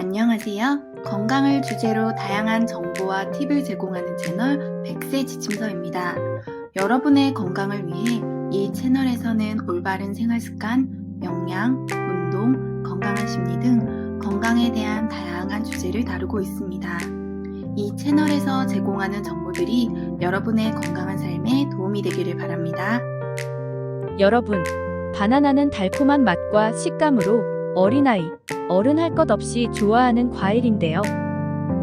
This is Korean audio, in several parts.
안녕하세요. 건강을 주제로 다양한 정보와 팁을 제공하는 채널 100세 지침서입니다. 여러분의 건강을 위해 이 채널에서는 올바른 생활습관, 영양, 운동, 건강한 심리 등 건강에 대한 다양한 주제를 다루고 있습니다. 이 채널에서 제공하는 정보들이 여러분의 건강한 삶에 도움이 되기를 바랍니다. 여러분, 바나나는 달콤한 맛과 식감으로 어린아이, 어른 할 것 없이 좋아하는 과일인데요.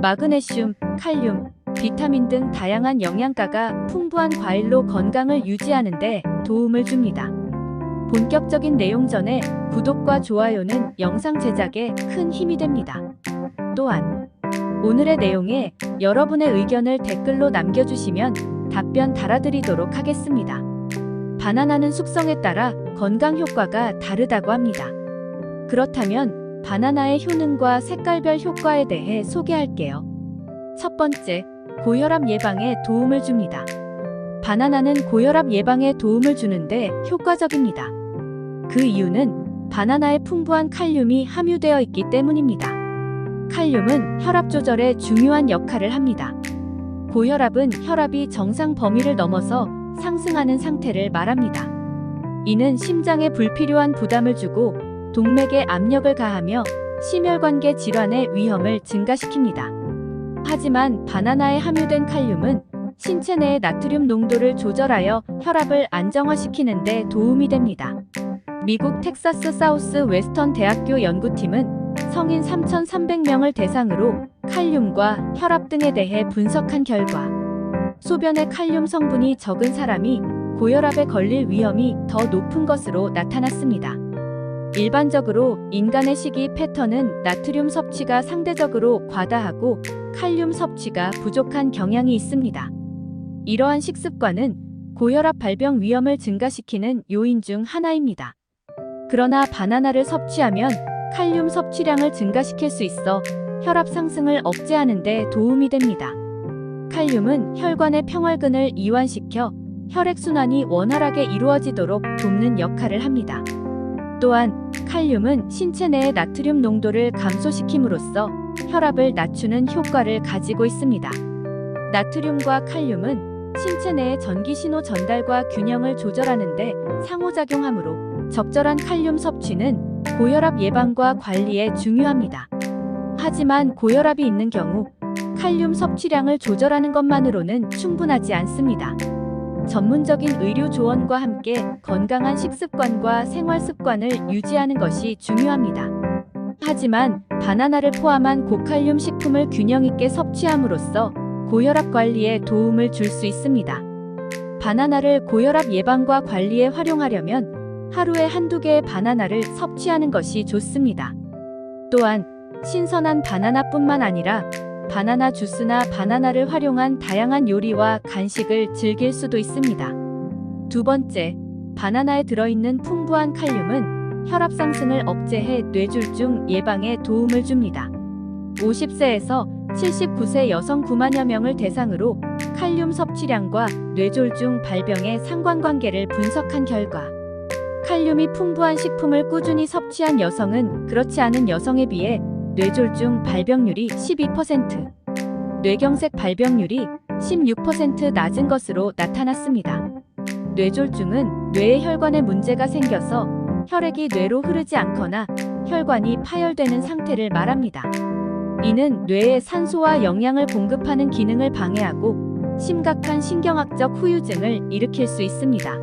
마그네슘, 칼륨, 비타민 등 다양한 영양가가 풍부한 과일로 건강을 유지하는 데 도움을 줍니다. 본격적인 내용 전에 구독과 좋아요는 영상 제작에 큰 힘이 됩니다. 또한 오늘의 내용에 여러분의 의견을 댓글로 남겨주시면 답변 달아드리도록 하겠습니다. 바나나는 숙성에 따라 건강 효과가 다르다고 합니다. 그렇다면 바나나의 효능과 색깔별 효과에 대해 소개할게요. 첫 번째, 고혈압 예방에 도움을 줍니다. 바나나는 고혈압 예방에 도움을 주는데 효과적입니다. 그 이유는 바나나에 풍부한 칼륨이 함유되어 있기 때문입니다. 칼륨은 혈압 조절에 중요한 역할을 합니다. 고혈압은 혈압이 정상 범위를 넘어서 상승하는 상태를 말합니다. 이는 심장에 불필요한 부담을 주고 동맥에 압력을 가하며 심혈관계 질환의 위험을 증가시킵니다. 하지만 바나나에 함유된 칼륨은 신체 내의 나트륨 농도를 조절하여 혈압을 안정화시키는 데 도움이 됩니다. 미국 텍사스 사우스 웨스턴 대학교 연구팀은 성인 3,300명을 대상으로 칼륨과 혈압 등에 대해 분석한 결과 소변에 칼륨 성분이 적은 사람이 고혈압에 걸릴 위험이 더 높은 것으로 나타났습니다. 일반적으로 인간의 식이 패턴은 나트륨 섭취가 상대적으로 과다하고 칼륨 섭취가 부족한 경향이 있습니다. 이러한 식습관은 고혈압 발병 위험을 증가시키는 요인 중 하나입니다. 그러나 바나나를 섭취하면 칼륨 섭취량을 증가시킬 수 있어 혈압 상승을 억제하는 데 도움이 됩니다. 칼륨은 혈관의 평활근을 이완시켜 혈액순환이 원활하게 이루어지도록 돕는 역할을 합니다. 또한 칼륨은 신체 내의 나트륨 농도를 감소시킴으로써 혈압을 낮추는 효과를 가지고 있습니다. 나트륨과 칼륨은 신체 내의 전기 신호 전달과 균형을 조절하는 데 상호작용하므로 적절한 칼륨 섭취는 고혈압 예방과 관리에 중요합니다. 하지만 고혈압이 있는 경우 칼륨 섭취량을 조절하는 것만으로는 충분하지 않습니다. 전문적인 의료 조언과 함께 건강한 식습관과 생활 습관을 유지하는 것이 중요합니다. 하지만 바나나를 포함한 고칼륨 식품을 균형 있게 섭취함으로써 고혈압 관리에 도움을 줄 수 있습니다. 바나나를 고혈압 예방과 관리에 활용하려면 하루에 한두 개의 바나나를 섭취하는 것이 좋습니다. 또한 신선한 바나나뿐만 아니라 바나나 주스나 바나나를 활용한 다양한 요리와 간식을 즐길 수도 있습니다. 두 번째, 바나나에 들어있는 풍부한 칼륨은 혈압 상승을 억제해 뇌졸중 예방에 도움을 줍니다. 50세에서 79세 여성 9만여 명을 대상으로 칼륨 섭취량과 뇌졸중 발병의 상관관계를 분석한 결과 칼륨이 풍부한 식품을 꾸준히 섭취한 여성은 그렇지 않은 여성에 비해 뇌졸중 발병률이 12%, 뇌경색 발병률이 16% 낮은 것으로 나타났습니다. 뇌졸중은 뇌의 혈관에 문제가 생겨서 혈액이 뇌로 흐르지 않거나 혈관이 파열되는 상태를 말합니다. 이는 뇌에 산소와 영양을 공급하는 기능을 방해하고 심각한 신경학적 후유증을 일으킬 수 있습니다.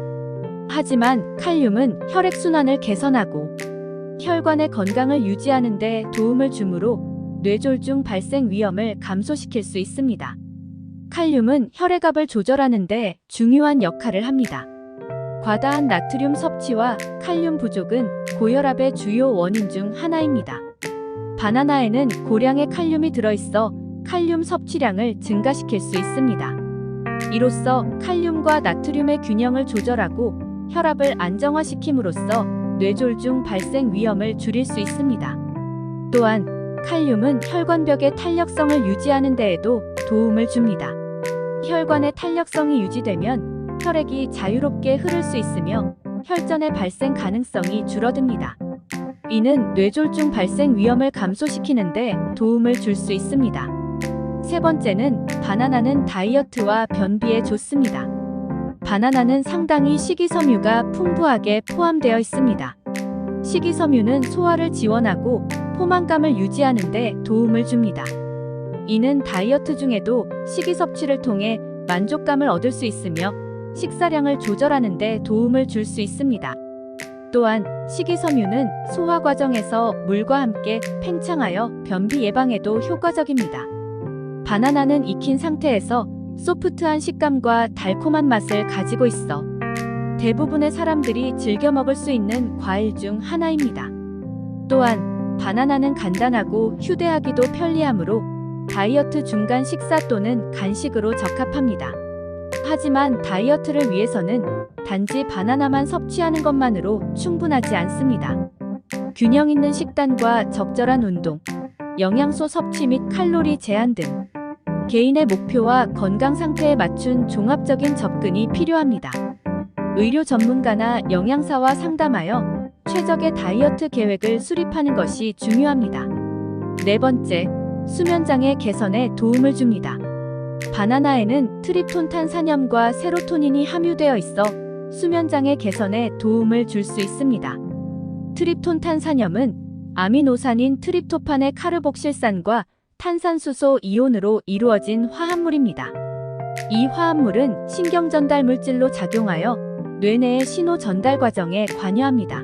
하지만 칼륨은 혈액순환을 개선하고 혈관의 건강을 유지하는 데 도움을 주므로 뇌졸중 발생 위험을 감소시킬 수 있습니다. 칼륨은 혈액압을 조절하는 데 중요한 역할을 합니다. 과다한 나트륨 섭취와 칼륨 부족은 고혈압의 주요 원인 중 하나입니다. 바나나에는 고량의 칼륨이 들어있어 칼륨 섭취량을 증가시킬 수 있습니다. 이로써 칼륨과 나트륨의 균형을 조절하고 혈압을 안정화시킴으로써 뇌졸중 발생 위험을 줄일 수 있습니다. 또한 칼륨은 혈관벽의 탄력성을 유지하는 데에도 도움을 줍니다. 혈관의 탄력성이 유지되면 혈액이 자유롭게 흐를 수 있으며 혈전의 발생 가능성이 줄어듭니다. 이는 뇌졸중 발생 위험을 감소시키는데 도움을 줄 수 있습니다. 세 번째는 바나나는 다이어트와 변비에 좋습니다. 바나나는 상당히 식이섬유가 풍부하게 포함되어 있습니다. 식이섬유는 소화를 지원하고 포만감을 유지하는 데 도움을 줍니다. 이는 다이어트 중에도 식이 섭취를 통해 만족감을 얻을 수 있으며 식사량을 조절하는 데 도움을 줄 수 있습니다. 또한 식이섬유는 소화 과정에서 물과 함께 팽창하여 변비 예방에도 효과적입니다. 바나나는 익힌 상태에서 소프트한 식감과 달콤한 맛을 가지고 있어 대부분의 사람들이 즐겨 먹을 수 있는 과일 중 하나입니다. 또한 바나나는 간단하고 휴대하기도 편리하므로 다이어트 중간 식사 또는 간식으로 적합합니다. 하지만 다이어트를 위해서는 단지 바나나만 섭취하는 것만으로 충분하지 않습니다. 균형 있는 식단과 적절한 운동, 영양소 섭취 및 칼로리 제한 등 개인의 목표와 건강 상태에 맞춘 종합적인 접근이 필요합니다. 의료 전문가나 영양사와 상담하여 최적의 다이어트 계획을 수립하는 것이 중요합니다. 네 번째, 수면장애 개선에 도움을 줍니다. 바나나에는 트립톤 탄산염과 세로토닌이 함유되어 있어 수면장애 개선에 도움을 줄 수 있습니다. 트립톤 탄산염은 아미노산인 트립토판의 카르복실산과 탄산수소 이온으로 이루어진 화합물입니다. 이 화합물은 신경전달 물질로 작용하여 뇌내의 신호 전달 과정에 관여합니다.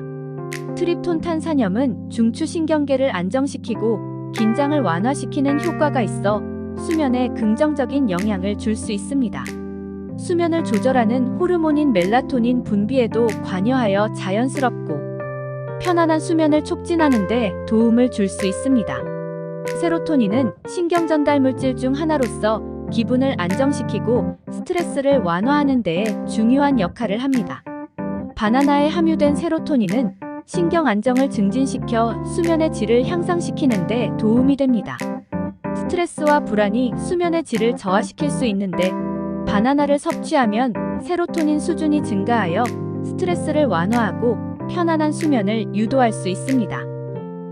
트립톤 탄산염은 중추신경계를 안정시키고 긴장을 완화시키는 효과가 있어 수면에 긍정적인 영향을 줄 수 있습니다. 수면을 조절하는 호르몬인 멜라토닌 분비에도 관여하여 자연스럽고 편안한 수면을 촉진하는 데 도움을 줄 수 있습니다. 세로토닌은 신경전달 물질 중 하나로서 기분을 안정시키고 스트레스를 완화하는 데에 중요한 역할을 합니다. 바나나에 함유된 세로토닌은 신경 안정을 증진시켜 수면의 질을 향상시키는 데 도움이 됩니다. 스트레스와 불안이 수면의 질을 저하시킬 수 있는데 바나나를 섭취하면 세로토닌 수준이 증가하여 스트레스를 완화하고 편안한 수면을 유도할 수 있습니다.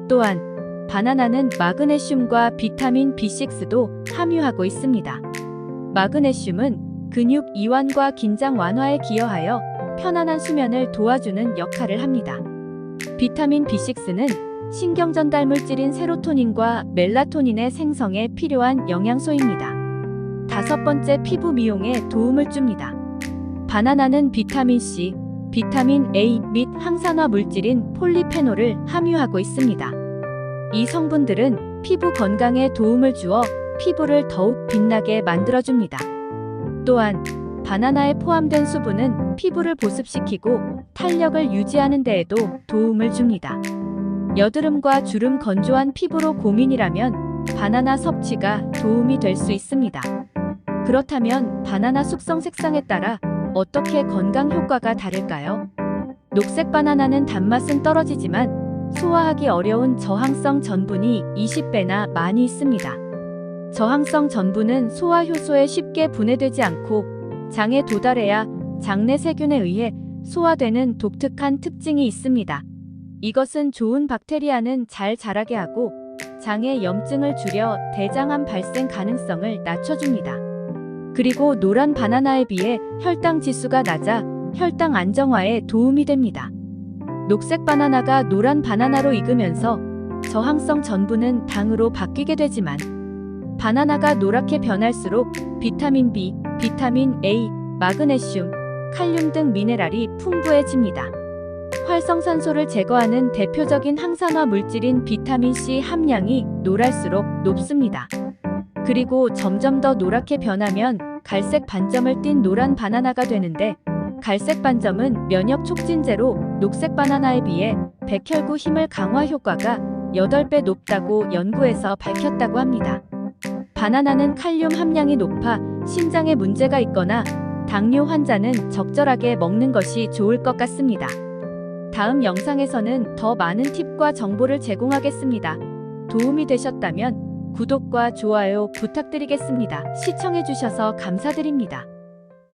또한 바나나는 마그네슘과 비타민 B6도 함유하고 있습니다. 마그네슘은 근육 이완과 긴장 완화에 기여하여 편안한 수면을 도와주는 역할을 합니다. 비타민 B6는 신경전달 물질인 세로토닌과 멜라토닌의 생성에 필요한 영양소입니다. 다섯 번째, 피부 미용에 도움을 줍니다. 바나나는 비타민 C, 비타민 A 및 항산화 물질인 폴리페놀을 함유하고 있습니다. 이 성분들은 피부 건강에 도움을 주어 피부를 더욱 빛나게 만들어줍니다. 또한 바나나에 포함된 수분은 피부를 보습시키고 탄력을 유지하는 데에도 도움을 줍니다. 여드름과 주름 건조한 피부로 고민이라면 바나나 섭취가 도움이 될 수 있습니다. 그렇다면 바나나 숙성 색상에 따라 어떻게 건강 효과가 다를까요? 녹색 바나나는 단맛은 떨어지지만 소화하기 어려운 저항성 전분이 20배나 많이 있습니다. 저항성 전분은 소화 효소에 쉽게 분해되지 않고 장에 도달해야 장내 세균에 의해 소화되는 독특한 특징이 있습니다. 이것은 좋은 박테리아는 잘 자라게 하고 장의 염증을 줄여 대장암 발생 가능성을 낮춰줍니다. 그리고 노란 바나나에 비해 혈당 지수가 낮아 혈당 안정화에 도움이 됩니다. 녹색 바나나가 노란 바나나로 익으면서 저항성 전분은 당으로 바뀌게 되지만 바나나가 노랗게 변할수록 비타민 B, 비타민 A, 마그네슘, 칼륨 등 미네랄이 풍부해집니다. 활성산소를 제거하는 대표적인 항산화 물질인 비타민 C 함량이 노랄수록 높습니다. 그리고 점점 더 노랗게 변하면 갈색 반점을 띤 노란 바나나가 되는데 갈색 반점은 면역 촉진제로 녹색 바나나에 비해 백혈구 힘을 강화 효과가 8배 높다고 연구에서 밝혔다고 합니다. 바나나는 칼륨 함량이 높아 심장에 문제가 있거나 당뇨 환자는 적절하게 먹는 것이 좋을 것 같습니다. 다음 영상에서는 더 많은 팁과 정보를 제공하겠습니다. 도움이 되셨다면 구독과 좋아요 부탁드리겠습니다. 시청해주셔서 감사드립니다.